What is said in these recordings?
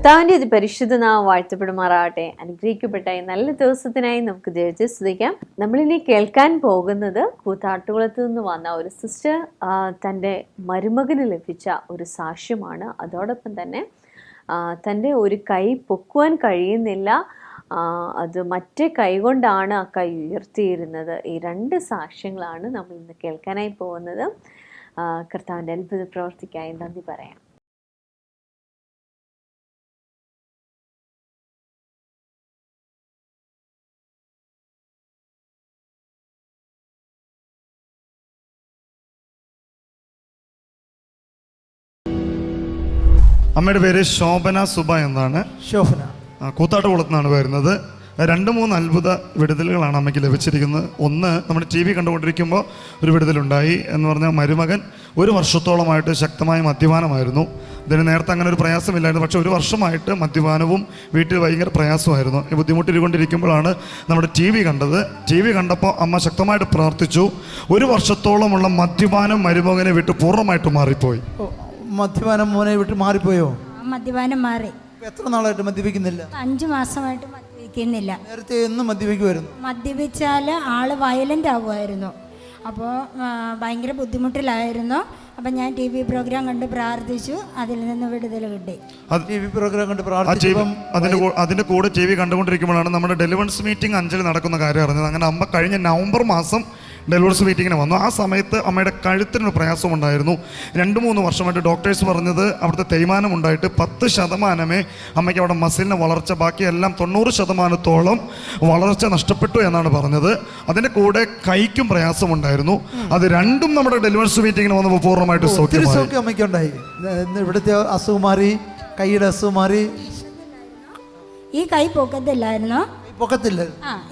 കർത്താവിൻ്റെ പരിശുദ്ധ നാമം വാഴ്ത്തപ്പെടുമാറാകട്ടെ. അനുഗ്രഹിക്കപ്പെട്ട ഈ നല്ല ദിവസത്തിനായി നമുക്ക് ദൈവത്തെ സ്തുതിക്കാം. നമ്മളിനി കേൾക്കാൻ പോകുന്നത് കൂത്താട്ടുകുളത്ത് നിന്ന് വന്ന ഒരു സിസ്റ്റർ തൻ്റെ മരുമകന് ലഭിച്ച ഒരു സാക്ഷ്യമാണ്. അതോടൊപ്പം തന്നെ തൻ്റെ ഒരു കൈ പൊക്കുവാൻ കഴിയുന്നില്ല, അത് മറ്റേ കൈ കൊണ്ടാണ് ആ കൈ ഉയർത്തിയിരുന്നത്. ഈ രണ്ട് സാക്ഷ്യങ്ങളാണ് നമ്മൾ ഇന്ന് കേൾക്കാനായി പോകുന്നത്. കർത്താവിൻ്റെ അത്ഭുത പ്രവർത്തിക്കായി നന്ദി പറയാം. അമ്മയുടെ പേര് ശോഭന സുബ എന്നാണ്. ശോഭന കൂത്താട്ടുകുളത്ത് നിന്നാണ് വരുന്നത്. 2-3 അത്ഭുത വിടുതലുകളാണ് അമ്മയ്ക്ക് ലഭിച്ചിരിക്കുന്നത്. ഒന്ന്, നമ്മുടെ TV കണ്ടുകൊണ്ടിരിക്കുമ്പോൾ ഒരു വിടുതലുണ്ടായി എന്ന് പറഞ്ഞാൽ മരുമകൻ 1 വർഷത്തോളമായിട്ട് ശക്തമായ മദ്യപാനമായിരുന്നു. ഇതിന് നേരത്തെ അങ്ങനെ ഒരു പ്രയാസമില്ലായിരുന്നു, പക്ഷേ 1 വർഷമായിട്ട് മദ്യപാനവും വീട്ടിൽ ഭയങ്കര പ്രയാസമായിരുന്നു. ഈ ബുദ്ധിമുട്ടിക്കൊണ്ടിരിക്കുമ്പോഴാണ് നമ്മുടെ TV കണ്ടത്. TV കണ്ടപ്പോൾ അമ്മ ശക്തമായിട്ട് പ്രാർത്ഥിച്ചു. 1 വർഷത്തോളമുള്ള മദ്യപാനം മരുമകനെ വിട്ട് പൂർണ്ണമായിട്ട് മാറിപ്പോയി. മദ്യപാനം മോനെ വിട്ട് മാറിപ്പോയോ? മദ്യപാനം മാറി. എത്ര നാളായിട്ട് മദ്യപിക്കുന്നില്ല? 5 മാസമായിട്ട് മദ്യപിക്കുന്നില്ല. നേരത്തെ എന്നും മദ്യപിക്കുമായിരുന്നു? മദ്യപിച്ചാൽ ആള് വയലൻ്റ് ആകുമായിരുന്നു. അപ്പോൾ ഭയങ്കര ബുദ്ധിമുട്ടിലായിരുന്നു. അപ്പം ഞാൻ TV പ്രോഗ്രാം കണ്ട് പ്രാർത്ഥിച്ചു, അതിൽ നിന്ന് വിടുതൽ കിട്ടി. TV പ്രോഗ്രാം കണ്ട് പ്രാർത്ഥിച്ചു. അതിൻ്റെ കൂടെ TV കണ്ടുകൊണ്ടിരിക്കുമ്പോഴാണ് നമ്മുടെ ഡെലിവറൻസ് മീറ്റിംഗ് 5-ന് നടക്കുന്ന കാര്യം അറിഞ്ഞത്. അങ്ങനെ അമ്മ കഴിഞ്ഞ നവംബർ മാസം ഡെലിവറൻസ് മീറ്റിങ്ങിന് വന്നു. ആ സമയത്ത് അമ്മയുടെ കഴുത്തിനൊരു പ്രയാസമുണ്ടായിരുന്നു. 2-3 വർഷമായിട്ട് ഡോക്ടേഴ്സ് പറഞ്ഞത് അവിടുത്തെ തേയ്മാനം ഉണ്ടായിട്ട് 10% അമ്മയ്ക്ക് അവിടെ മസിലിന് വളർച്ച, ബാക്കിയെല്ലാം 90% വളർച്ച നഷ്ടപ്പെട്ടു എന്നാണ് പറഞ്ഞത്. അതിൻ്റെ കൂടെ കൈക്കും പ്രയാസമുണ്ടായിരുന്നു. അത് രണ്ടും നമ്മുടെ ഡെലിവറൻസ് മീറ്റിങ്ങിന് വന്നപ്പോൾ പൂർണ്ണമായിട്ട് സൗഖ്യം അമ്മയ്ക്കുണ്ടായി. ഇവിടുത്തെ അസുഖം മാറി, കൈയുടെ അസുഖം മാറി. ഈ കൈ പൊക്കത്തില്ലായിരുന്നു, പൊക്കത്തില്ല.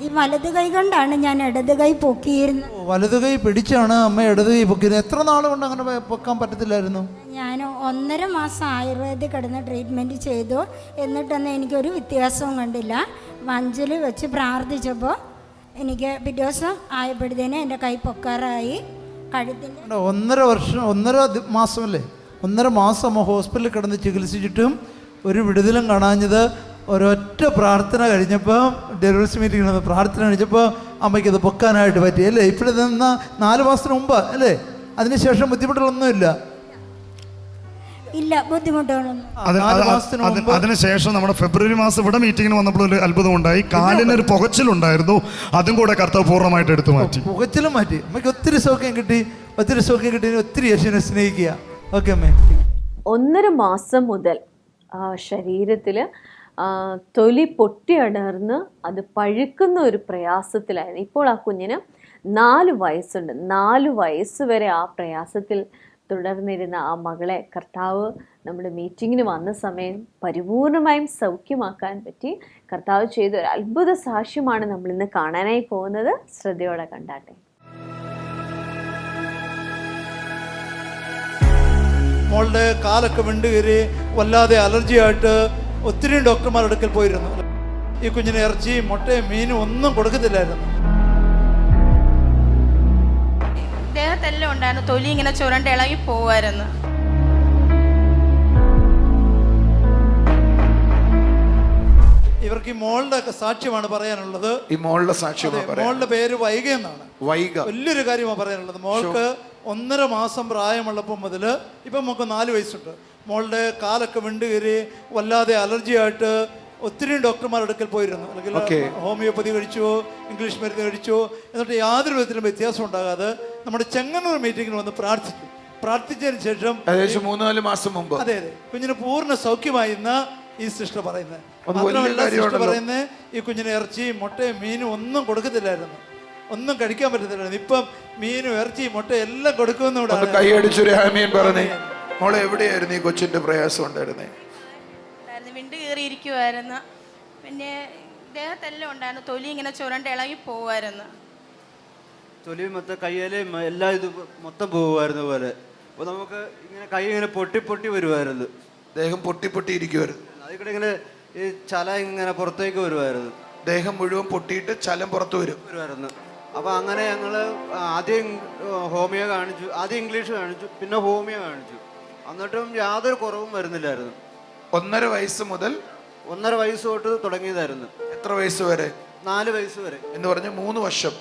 ഈ വലത് കൈ കൊണ്ടാണ് ഞാൻ ഇടത് കൈ പൊക്കിയിരുന്നത്. വലത് കൈ പിടിച്ചാണ് അമ്മ ഇടത് കൈ പൊക്കിയത്. എത്ര നാൾ കൊണ്ട് അങ്ങനെ പൊക്കാൻ പറ്റത്തില്ലായിരുന്നു? ഞാൻ 1.5 മാസം ആയുർവേദിക് കിടന്ന് ട്രീറ്റ്മെൻറ്റ് ചെയ്തു. എന്നിട്ടൊന്നും എനിക്കൊരു വ്യത്യാസവും കണ്ടില്ല. 5-ൽ വെച്ച് പ്രാർത്ഥിച്ചപ്പോൾ എനിക്ക് പിറ്റേ ദിവസം ആയപ്പോഴത്തേനും എൻ്റെ കൈ പൊക്കാറായി. കഴുത്തിൻ്റെ 1.5 മാസമല്ലേ? 1.5 മാസം അമ്മ ഹോസ്പിറ്റലിൽ കിടന്ന് ചികിത്സിച്ചിട്ടും ഒരു വിടുതലും കാണാഞ്ഞത് ഒരൊറ്റ പ്രാർത്ഥന കഴിഞ്ഞപ്പോൾ, ഡെലിവറൻസ് മീറ്റിംഗിൽ നിന്ന് പ്രാർത്ഥന കഴിഞ്ഞപ്പോൾ അമ്മയ്ക്ക് അത് പൊക്കാനായിട്ട് പറ്റി അല്ലേ? ഇപ്പോഴും നിന്ന് 4 മാസത്തിന് മുമ്പ് അല്ലേ? അതിനുശേഷം ബുദ്ധിമുട്ടുകളൊന്നുമില്ല. ഇല്ല, ബുദ്ധിമുട്ടുകളൊന്നും. അതിനുശേഷം നമ്മുടെ ഫെബ്രുവരി മാസം ഇവിടെ മീറ്റിങ്ങിന് വന്നപ്പോൾ ഒരു അത്ഭുതം ഉണ്ടായി. കാലിനൊരു പുകച്ചിലുണ്ടായിരുന്നു, അതും കൂടെ കർത്താവ് പൂർണ്ണമായിട്ട് എടുത്തു മാറ്റി. പുകച്ചിലും മാറ്റി. അമ്മയ്ക്ക് ഒത്തിരി സൗഖ്യം കിട്ടി. ഒത്തിരി യേശുവിനെ സ്നേഹിക്കുക. ഓക്കെ അമ്മേ. 1.5 മാസം മുതൽ ശരീരത്തിൽ തൊലി പൊട്ടിയടർന്ന് അത് പഴുക്കുന്ന ഒരു പ്രയാസത്തിലായിരുന്നു. ഇപ്പോൾ ആ കുഞ്ഞിന് 4 വയസ്സുണ്ട്. 4 വയസ്സ് വരെ ആ പ്രയാസത്തിൽ തുടർന്നിരുന്ന ആ മകളെ കർത്താവ് നമ്മുടെ മീറ്റിങ്ങിന് വന്ന സമയം പരിപൂർണമായും സൗഖ്യമാക്കാൻ പറ്റി. കർത്താവ് ചെയ്ത ഒരു അത്ഭുത സാക്ഷ്യമാണ് നമ്മൾ ഇന്ന് കാണാനായി പോകുന്നത്. ശ്രദ്ധയോടെ കണ്ടാട്ടെ. മോളുടെ കാലൊക്കെ വിണ്ട് കയറി വല്ലാതെ അലർജിയായിട്ട് ഒത്തിരി ഡോക്ടർമാരുടെ അടുക്കൽ പോയിരുന്നു. ഈ കുഞ്ഞിന് ഇറച്ചി, മുട്ടയും, മീനും ഒന്നും കൊടുക്കത്തില്ലായിരുന്നു. ദേഹത്തെല്ലാം ഉണ്ടായിരുന്നു, തൊലി ഇങ്ങനെ ചുരണ്ട ഇളകി പോവായിരുന്നു. ഇവർക്ക് ഈ മോളുടെ സാക്ഷ്യമാണ് പറയാനുള്ളത്. ഈ മോളുടെ സാക്ഷ്യമാണ്. മോളുടെ പേര് വൈഗ എന്നാണ്. വലിയൊരു കാര്യമാണ് പറയാനുള്ളത്. മോൾക്ക് 1.5 മാസം പ്രായമുള്ളപ്പോൾ മുതൽ ഇപ്പം നമുക്ക് 4 വയസ്സുണ്ട്. മോളുടെ കാലൊക്കെ വിണ്ട് കയറി വല്ലാതെ അലർജിയായിട്ട് ഒത്തിരി ഡോക്ടർമാരുടെ അടുക്കൽ പോയിരുന്നു. അല്ലെങ്കിൽ ഹോമിയോപ്പതി കഴിച്ചു, ഇംഗ്ലീഷ് മരുന്ന് കഴിച്ചു. എന്നിട്ട് യാതൊരു വിധത്തിലും വ്യത്യാസം ഉണ്ടാകാതെ നമ്മുടെ ചെങ്ങന്നൂർ മീറ്റിങ്ങിന് വന്ന് പ്രാർത്ഥിച്ചു. പ്രാർത്ഥിച്ചതിന് ശേഷം ഏകദേശം 3-4 മാസം മുമ്പ് അതെ കുഞ്ഞിന് പൂർണ്ണ സൗഖ്യമായി എന്ന് ഈ സിസ്റ്റർ പറയുന്നത്. മാത്രമല്ല സിസ്റ്റർ പറയുന്നത് ഈ കുഞ്ഞിന് ഇറച്ചി, മുട്ടയും, മീനും ഒന്നും കൊടുക്കത്തില്ലായിരുന്നു, ഒന്നും കഴിക്കാൻ പറ്റത്തില്ലായിരുന്നു. ഇപ്പം മീനും ഇറച്ചി, മുട്ട എല്ലാം കൊടുക്കുമെന്നൂടെ കൈയടിച്ചൊരു ആമീൻ പറഞ്ഞേ. മോളെ എവിടെയായിരുന്നു ഈ കൊച്ചിന്റെ പ്രയാസം ഉണ്ടായിരുന്നേ? വിണ്ട് കയറിയിരിക്കുമായിരുന്നു. പിന്നെ ദേഹത്തെല്ലാം ഉണ്ടായിരുന്നു, തൊലി ഇങ്ങനെ ചുരണ്ട ഇളകി പോവായിരുന്നു. തൊലി മൊത്തം കയ്യില് എല്ലാ ഇത് മൊത്തം പോകുമായിരുന്നു പോലെ. അപ്പോൾ നമുക്ക് ഇങ്ങനെ കൈ ഇങ്ങനെ പൊട്ടി വരുമായിരുന്നു. ദേഹം പൊട്ടി ഇരിക്കുമായിരുന്നു. അതിൽ ഇങ്ങനെ ഈ ചല ഇങ്ങനെ പുറത്തേക്ക് വരുമായിരുന്നു. ദേഹം മുഴുവൻ പൊട്ടിയിട്ട് ചലം പുറത്തു വരുമായിരുന്നു. അപ്പോൾ അങ്ങനെ ഞങ്ങൾ ആദ്യം ഹോമിയോ കാണിച്ചു, ആദ്യം ഇംഗ്ലീഷ് കാണിച്ചു, പിന്നെ ഹോമിയോ കാണിച്ചു. എന്നിട്ടും യാതൊരു കുറവും വരുന്നില്ലായിരുന്നു. 1.5 വയസ്സ് മുതൽ 1.5 വയസ്സ് തൊട്ട് തുടങ്ങിയതായിരുന്നു. എത്ര വയസ്സ് വരെ? 4 വയസ്സ് വരെ. എന്ന് പറഞ്ഞ 3 വർഷം.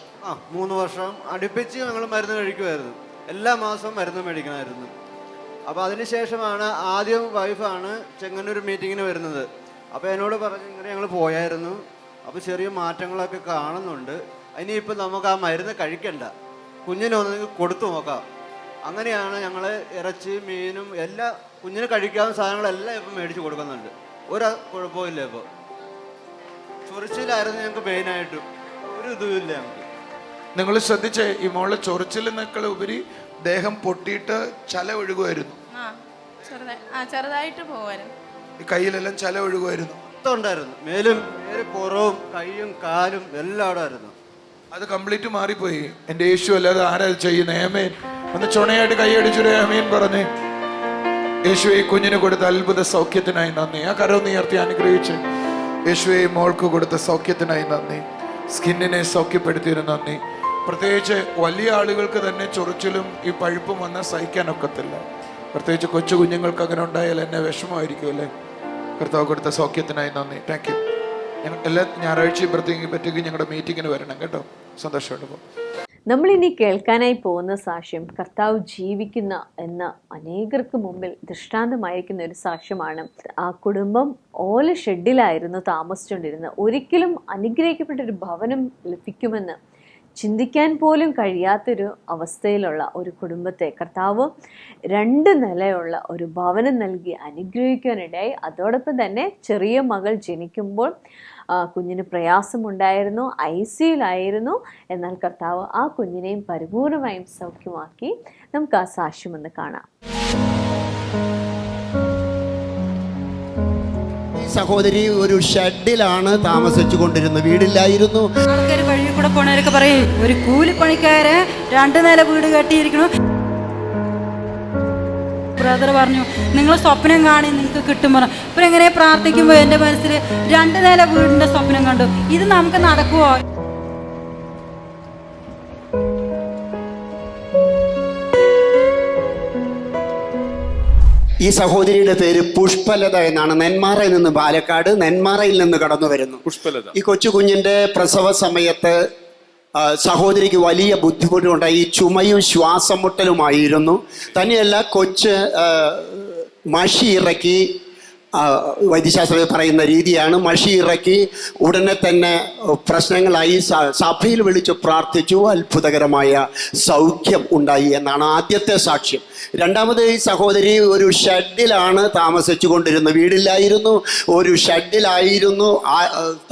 3 വർഷം അടുപ്പിച്ച് ഞങ്ങൾ മരുന്ന് കഴിക്കുമായിരുന്നു. എല്ലാ മാസവും മരുന്ന് മേടിക്കണമായിരുന്നു. അപ്പോൾ അതിനുശേഷമാണ് ആദ്യം വൈഫാണ് ചെങ്ങന്നൂർ മീറ്റിങ്ങിന് വരുന്നത്. അപ്പോൾ എന്നോട് പറഞ്ഞു ഇങ്ങനെ ഞങ്ങൾ പോയായിരുന്നു, അപ്പോൾ ചെറിയ മാറ്റങ്ങളൊക്കെ കാണുന്നുണ്ട്, ഇനിയിപ്പോൾ നമുക്ക് ആ മരുന്ന് കഴിക്കണ്ട, കുഞ്ഞിനൊന്ന് കൊടുത്തു നോക്കാം. അങ്ങനെയാണ് ഞങ്ങൾ ഇറച്ചി മീനും എല്ലാ കുഞ്ഞിന് കഴിക്കാവുന്ന സാധനങ്ങളെല്ലാം ഇപ്പം മേടിച്ച് കൊടുക്കുന്നുണ്ട്. ഒരു കുഴപ്പമില്ല. ഇപ്പോൾ ചൊറിച്ചിലായിരുന്നു ഞങ്ങൾക്ക് മെയിനായിട്ടും, ഒരു ഇതുമില്ല ഞങ്ങൾക്ക്. നിങ്ങൾ ശ്രദ്ധിച്ചേ, ഈ മോളെ ചൊറിച്ചിലിനേക്കാൾ ഉപരി ദേഹം പൊട്ടിയിട്ട് ചല ഒഴുകുമായിരുന്നു. ചെറുതായിട്ട് പോവായിരുന്നു. ഈ കയ്യിലെല്ലാം ചല ഒഴുകുമായിരുന്നു. മൊത്തം ഉണ്ടായിരുന്നു, മേലും പുറവും കൈയും കാലും എല്ലാം അവിടെ ആയിരുന്നു. അത് കംപ്ലീറ്റ് മാറിപ്പോയി. എൻ്റെ യേശു അല്ലാതെ ആരാ ചെയ്യുന്നത്? ഏമേൻ. ഒന്ന് ചുണയായിട്ട് കൈയടിച്ചൊരു ഏമേൻ പറഞ്ഞേ. യേശുവെ കുഞ്ഞിന് കൊടുത്ത അത്ഭുത സൗഖ്യത്തിനായി നന്ദി. ആ കരം ഉയർത്തി അനുഗ്രഹിച്ച് യേശുവെ മോൾക്ക് കൊടുത്ത സൗഖ്യത്തിനായി നന്ദി. സ്കിന്നിനെ സൗഖ്യപ്പെടുത്തിയതിന് നന്ദി. പ്രത്യേകിച്ച് വലിയ ആളുകൾക്ക് തന്നെ ചൊറിച്ചിലും ഈ പഴുപ്പും വന്നാൽ സഹിക്കാനൊക്കത്തില്ല. പ്രത്യേകിച്ച് കൊച്ചു കുഞ്ഞുങ്ങൾക്ക് അങ്ങനെ ഉണ്ടായാൽ എന്നെ വിഷമമായിരിക്കും അല്ലേ. കർത്താവ് കൊടുത്ത സൗഖ്യത്തിനായി നന്ദി. Thank you. ഞങ്ങൾ എല്ലാ ഞായറാഴ്ചയും പ്രത്യേകിച്ച് പറ്റുമെങ്കിൽ ഞങ്ങളുടെ മീറ്റിങ്ങിന് വരണം കേട്ടോ. സന്തോഷമായിട്ട് പോകും. നമ്മളിനി കേൾക്കാനായി പോകുന്ന സാക്ഷ്യം കർത്താവ് ജീവിക്കുന്ന എന്ന അനേകർക്ക് മുമ്പിൽ ദൃഷ്ടാന്തമായിരിക്കുന്ന ഒരു സാക്ഷ്യമാണ്. ആ കുടുംബം ഓല ഷെഡിലായിരുന്നു താമസിച്ചുകൊണ്ടിരുന്നത്. ഒരിക്കലും അനുഗ്രഹിക്കപ്പെട്ടൊരു ഭവനം ലഭിക്കുമെന്ന് ചിന്തിക്കാൻ പോലും കഴിയാത്തൊരു അവസ്ഥയിലുള്ള ഒരു കുടുംബത്തെ കർത്താവ് 2 നിലയുള്ള ഒരു ഭവനം നൽകി അനുഗ്രഹിക്കാനിടയായി. അതോടൊപ്പം തന്നെ ചെറിയ മകൾ ജനിക്കുമ്പോൾ കുഞ്ഞിന് പ്രയാസമുണ്ടായിരുന്നു, ICUലായിരുന്നു. എന്നാൽ കർത്താവ് ആ കുഞ്ഞിനെയും പരിപൂർണമായും സൗഖ്യമാക്കി. നമുക്ക് ആ സാക്ഷ്യമൊന്ന് കാണാം. സഹോദരി ഒരു ഷെഡിലാണ് താമസിച്ചു കൊണ്ടിരുന്നത്, വീടില്ലായിരുന്നു. ആൾക്കാർ വഴി കൂടെ പോണവരൊക്കെ പറയും ഒരു കൂലിപ്പണിക്കാരെ 2 നില വീട് കെട്ടിയിരിക്കണു. ബ്രദർ പറഞ്ഞു നിങ്ങൾ സ്വപ്നം കാണി നിങ്ങൾക്ക് കിട്ടും പറഞ്ഞു. ഇപ്പം എങ്ങനെ പ്രാർത്ഥിക്കുമ്പോൾ എൻ്റെ മനസ്സിൽ 2 നില വീടിൻ്റെ സ്വപ്നം കണ്ടു. ഇത് നമുക്ക് നടക്കുമോ? ഈ സഹോദരിയുടെ പേര് പുഷ്പലത എന്നാണ്. നെന്മാറയിൽ നിന്ന്, പാലക്കാട് നെന്മാറയിൽ നിന്ന് കടന്നു വരുന്നു പുഷ്പലത. ഈ കൊച്ചു കുഞ്ഞിൻ്റെ പ്രസവ സമയത്ത് സഹോദരിക്ക് വലിയ ബുദ്ധിമുട്ടുണ്ടായി. ഈ ചുമയും ശ്വാസം മുട്ടലുമായിരുന്നു. തന്നെയല്ല കൊച്ച് മഷി ഇറക്കി, വൈദ്യശാസ്ത്രത്തിൽ പറയുന്ന രീതിയാണ്, മഷി ഇറക്കി ഉടനെ തന്നെ പ്രശ്നങ്ങളായി. സഭയിൽ വിളിച്ച് പ്രാർത്ഥിച്ചു, അത്ഭുതകരമായ സൗഖ്യം ഉണ്ടായി എന്നാണ് ആദ്യത്തെ സാക്ഷ്യം. രണ്ടാമത് ഈ സഹോദരി ഒരു ഷെഡിലാണ് താമസിച്ചു കൊണ്ടിരുന്നത്, വീടില്ലായിരുന്നു, ഒരു ഷെഡിലായിരുന്നു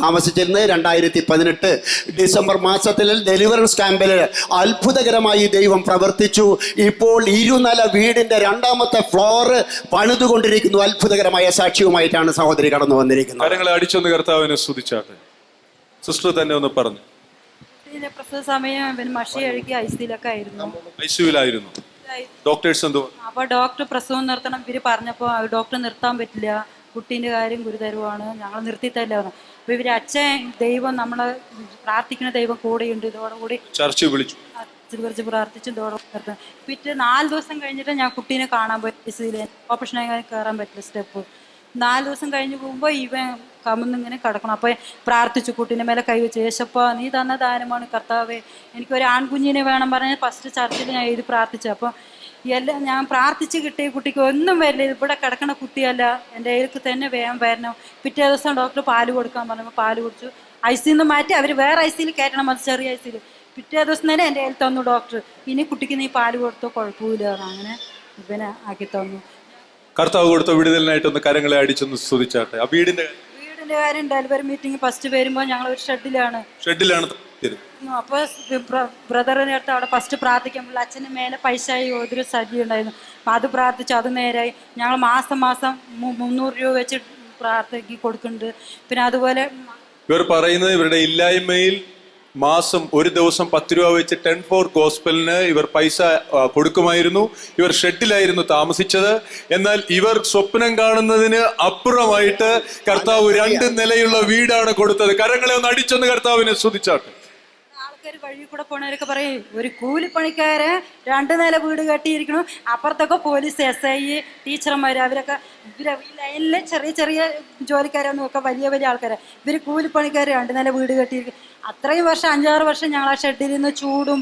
താമസിച്ചിരുന്നത്. 2018 ഡിസംബർ മാസത്തിൽ ഡെലിവറൻസ് ക്യാമ്പിൽ അത്ഭുതകരമായി ദൈവം പ്രവർത്തിച്ചു. ഇപ്പോൾ 2 നില വീടിൻ്റെ 2ാമത്തെ ഫ്ലോറ് പണിതുകൊണ്ടിരിക്കുന്നു. അത്ഭുതകരമായ സാക്ഷ്യവുമായിട്ടാണ് സഹോദരി കടന്നു വന്നിരിക്കുന്നത്. കാര്യങ്ങളെ അടിച്ചൊന്ന് കർത്താവിനെ സ്തുതിച്ചാട്ടെ. സിസ്റ്റർ തന്നെ ഒന്ന് പറഞ്ഞു. പ്രസവ സമയം മഷി അഴുകി ICUലൊക്കെ ആയിരുന്നു. ICUലായിരുന്നു. ഡോക്ടേഴ്സ് എന്തോ അപ്പോൾ ഡോക്ടർ പ്രസവം നിർത്തണം ഇവർ പറഞ്ഞപ്പോൾ ഡോക്ടർ നിർത്താൻ പറ്റില്ല, കുട്ടീൻ്റെ കാര്യം ഗുരുതരമാണ്, ഞങ്ങൾ നിർത്തിത്തല്ല. അപ്പോൾ ഇവർ അച്ഛൻ ദൈവം നമ്മളെ പ്രാർത്ഥിക്കുന്ന ദൈവം കൂടെയുണ്ട്, ഇതോടുകൂടി ചർച്ച വിളിച്ചു കുറിച്ച് പ്രാർത്ഥിച്ച് ഇതോടെ നിർത്തണം. പിറ്റേ 4 ദിവസം കഴിഞ്ഞിട്ട് ഞാൻ കുട്ടീനെ കാണാൻ പോയി. ICUല് ഓപ്പറേഷൻ കയറാൻ പറ്റില്ല സ്റ്റെപ്പ്. 4 ദിവസം കഴിഞ്ഞ് പോകുമ്പോൾ ഇവൻ കമന്നിങ്ങനെ കിടക്കണം. അപ്പോൾ പ്രാർത്ഥിച്ചു, കുട്ടീൻ്റെ മേലെ കൈവച്ച്, യേശപ്പാ നീ തന്ന ദാനമാണ് കർത്താവേ, എനിക്കൊരു ആൺകുഞ്ഞിനെ വേണം പറഞ്ഞ് ഫസ്റ്റ് ചർച്ചിൽ ഞാൻ എഴുതി പ്രാർത്ഥിച്ചു. അപ്പോൾ എല്ലാം ഞാൻ പ്രാർത്ഥിച്ച് കിട്ടിയ കുട്ടിക്ക് ഒന്നും വരില്ല, ഇവിടെ കിടക്കണ കുട്ടിയല്ല, എൻ്റെ കയ്യിലേക്ക് തന്നെ വേഗം വരണം. പിറ്റേ ദിവസം ഡോക്ടർ പാല് കൊടുക്കാൻ പറഞ്ഞപ്പോൾ പാല് കുടിച്ചു. ICUന്ന് മാറ്റി അവർ വേറെ ICUൽ കയറ്റണം, അത് ചെറിയ ICUൽ. പിറ്റേ ദിവസം തന്നെ എൻ്റെ കയ്യിൽ തന്നു ഡോക്ടർ, ഇനി കുട്ടിക്ക് നീ പാല് കൊടുത്തോ കുഴപ്പമില്ല, അങ്ങനെ ഇവനെ ആക്കി തന്നു. കർത്താവ് കൊടുത്ത വിടുതലിനായിട്ടൊന്ന് കരങ്ങളെ അടിച്ചൊന്ന് സ്തുതിച്ചാട്ടെ. ആ വീടിന്റെ കാര്യം ഡെലിവറി മീറ്റിംഗ് ഫസ്റ്റ് വരുമ്പോൾ ഞങ്ങൾ ഒരു ഷെഡിലാണ്. അപ്പോൾ ബ്രദറിൻ്റെ അടുത്ത് അവിടെ ഫസ്റ്റ് പ്രാർത്ഥിക്കുമ്പോൾ അച്ഛന് മേലെ പൈസയായി ഒരു സജി ഉണ്ടായിരുന്നു. അപ്പം അത് പ്രാർത്ഥിച്ചു, അത് നേരായി. ഞങ്ങൾ മാസം 300 രൂപ വെച്ച് പ്രാർത്ഥിക്ക് കൊടുക്കുന്നുണ്ട്. പിന്നെ അതുപോലെ ഇവർ പറയുന്നത് ഇവരുടെ ഇല്ലായ്മയിൽ മാസം ഒരു ദിവസം 10 രൂപ വെച്ച് 10 for ഗോസ്പലിന് ഇവർ പൈസ കൊടുക്കുമായിരുന്നു. ഇവർ ഷെഡിലായിരുന്നു താമസിച്ചത്. എന്നാൽ ഇവർ സ്വപ്നം കാണുന്നതിന് അപ്പുറമായിട്ട് കർത്താവ് 2 നിലയുള്ള വീടാണ് കൊടുത്തത്. കരങ്ങളെ ഒന്ന് അടിച്ചൊന്ന് കർത്താവിനെ സ്തുതിച്ചാട്ടെ. ആൾക്കാർ വഴി കൂടെ പോണവരൊക്കെ പറയും ഒരു കൂലിപ്പണിക്കാരെ 2 നില വീട് കെട്ടിയിരിക്കണം. അപ്പുറത്തൊക്കെ പോലീസ്, SI, ടീച്ചർമാർ, അവരൊക്കെ ഇവര് ഈ ലൈനിലെ ചെറിയ ചെറിയ ജോലിക്കാരൊന്നും ഒക്കെ വലിയ വലിയ ആൾക്കാരെ, ഇവര് കൂലിപ്പണിക്കാർ 2 നില വീട് കെട്ടിയിരിക്കും. അത്രയും വർഷം 5-6 വർഷം ഞങ്ങൾ ആ ഷെഡിൽ നിന്ന് ചൂടും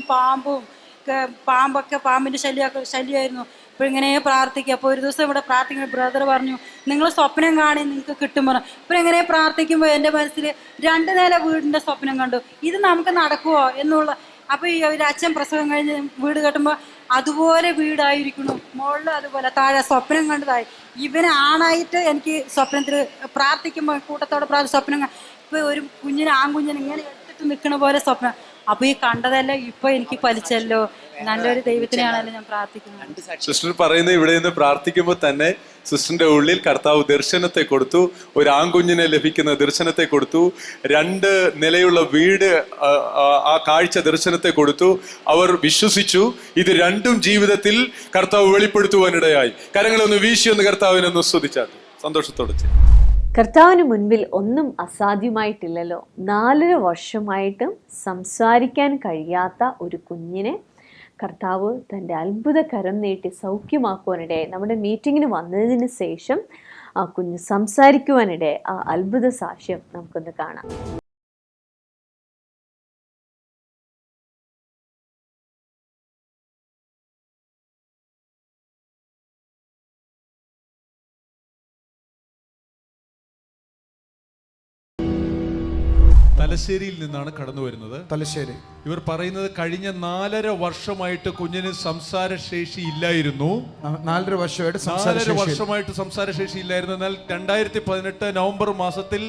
പാമ്പിന്റെ ശല്യമായിരുന്നു. അപ്പോൾ ഇങ്ങനെ പ്രാർത്ഥിക്കുക. അപ്പോൾ ഒരു ദിവസം ഇവിടെ പ്രാർത്ഥിക്കുന്ന ബ്രദർ പറഞ്ഞു, നിങ്ങൾ സ്വപ്നം കാണി നിങ്ങൾക്ക് കിട്ടും പറഞ്ഞു. അപ്പോൾ ഇങ്ങനെ പ്രാർത്ഥിക്കുമ്പോൾ എൻ്റെ മനസ്സിൽ 2 നില വീടിൻ്റെ സ്വപ്നം കണ്ടു. ഇത് നമുക്ക് നടക്കുമോ എന്നുള്ള. അപ്പോൾ ഈ ഒരു അച്ഛൻ പ്രസവം കഴിഞ്ഞ് വീട് കെട്ടുമ്പോൾ അതുപോലെ വീടായിരിക്കണം, മുകളിൽ അതുപോലെ താഴെ സ്വപ്നം കണ്ടതായി. ഇവന് ആണായിട്ട് എനിക്ക് സ്വപ്നത്തിൽ പ്രാർത്ഥിക്കുമ്പോൾ കൂട്ടത്തോടെ സ്വപ്നം, ഇപ്പോൾ ഒരു ആൺകുഞ്ഞിനെ ഇങ്ങനെ എടുത്തിട്ട് നിൽക്കണ പോലെ സ്വപ്നം. അപ്പോൾ ഈ കണ്ടതല്ല ഇപ്പൊ എനിക്ക് ഫലിച്ചല്ലോ. നല്ലൊരു ദൈവത്തിനെയാണല്ലോ ഞാൻ പ്രാർത്ഥിക്കുന്നത്. സിസ്റ്റർ പറയുന്നത് ഇവിടെ നിന്ന് പ്രാർത്ഥിക്കുമ്പോൾ തന്നെ സിസ്റ്ററിന്റെ ഉള്ളിൽ കർത്താവ് ദർശനത്തെ കൊടുത്തു, ഒരു ആൺകുഞ്ഞിനെ ലഭിക്കുന്ന ദർശനത്തെ കൊടുത്തു, 2 നിലയുള്ള വീട്, ആ കാഴ്ച ദർശനത്തെ കൊടുത്തു. അവർ വിശ്വസിച്ചു. ഇത് രണ്ടും ജീവിതത്തിൽ കർത്താവ് വെളിപ്പെടുത്തുവാനിടയായി. കരങ്ങളൊന്ന് വീശിയൊന്ന് കർത്താവിനൊന്ന് സ്തുതിച്ചാൽ സന്തോഷത്തോടെ. കർത്താവിന് മുൻപിൽ ഒന്നും അസാധ്യമായിട്ടില്ലല്ലോ. 4 വർഷമായിട്ടും സംസാരിക്കാൻ കഴിയാത്ത ഒരു കുഞ്ഞിനെ കർത്താവ് തൻ്റെ അത്ഭുത കരം നീട്ടി സൗഖ്യമാക്കുവാനിടയായി. നമ്മുടെ മീറ്റിങ്ങിന് വന്നതിന് ശേഷം ആ കുഞ്ഞ് സംസാരിക്കുവാനിടയായി. ആ അത്ഭുത സാക്ഷ്യം നമുക്കൊന്ന് കാണാം. തലശ്ശേരിയിൽ നിന്നാണ് കടന്നു വരുന്നത്. തലശ്ശേരി. ഇവർ പറയുന്നത് കഴിഞ്ഞ 4.5 വർഷമായിട്ട് കുഞ്ഞിന് സംസാരശേഷി ഇല്ലായിരുന്നു. 4.5 വർഷമായിട്ട് സംസാരശേഷി ഇല്ലായിരുന്നു. എന്നാൽ 2018 നവംബർ മാസത്തിൽ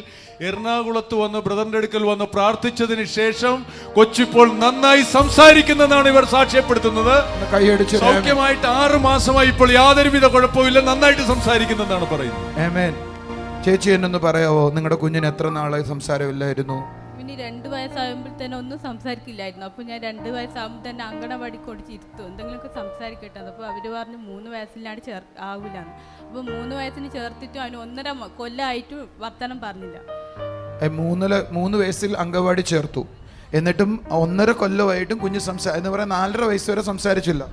എറണാകുളത്ത് വന്ന് ബ്രദറിന്റെ അടുക്കൽ വന്ന് പ്രാർത്ഥിച്ചതിന് ശേഷം കൊച്ചിപ്പോൾ നന്നായി സംസാരിക്കുന്നതാണ് ഇവർ സാക്ഷ്യപ്പെടുത്തുന്നത്. സൗഖ്യമായിട്ട് 6 മാസമായി, ഇപ്പോൾ യാതൊരുവിധ കുഴപ്പമില്ല, നന്നായിട്ട് സംസാരിക്കുന്നതാണ് പറയുന്നത്. ആമേൻ. ചേച്ചി എന്നൊന്ന് പറയാവോ, നിങ്ങളുടെ കുഞ്ഞിന് എത്ര നാളായി സംസാരമില്ലായിരുന്നു? ഇനി 2 വയസ്സാകുമ്പോൾ തന്നെ ഒന്നും സംസാരിക്കില്ലായിരുന്നു. അപ്പോൾ ഞാൻ 2 വയസ്സാകുമ്പോൾ തന്നെ അങ്കണവാടി കൊടുത്തിരുത്തും, എന്തെങ്കിലുമൊക്കെ സംസാരിക്കട്ടെ. അപ്പോൾ അവർ പറഞ്ഞു 3 വയസ്സിലാണ് ആവില്ലാന്ന്. അപ്പോൾ 3 വയസ്സിന് ചേർത്തിട്ടും അവന് 1.5 കൊല്ലമായിട്ട് വർത്തമാനം പറഞ്ഞില്ല. 3 വയസ്സിൽ അങ്കവാടി ചേർത്തു, എന്നിട്ടും 1.5 കൊല്ലമായിട്ടും കുഞ്ഞ് എന്ന് പറയാൻ 4.5 വയസ്സ് വരെ സംസാരിച്ചില്ല.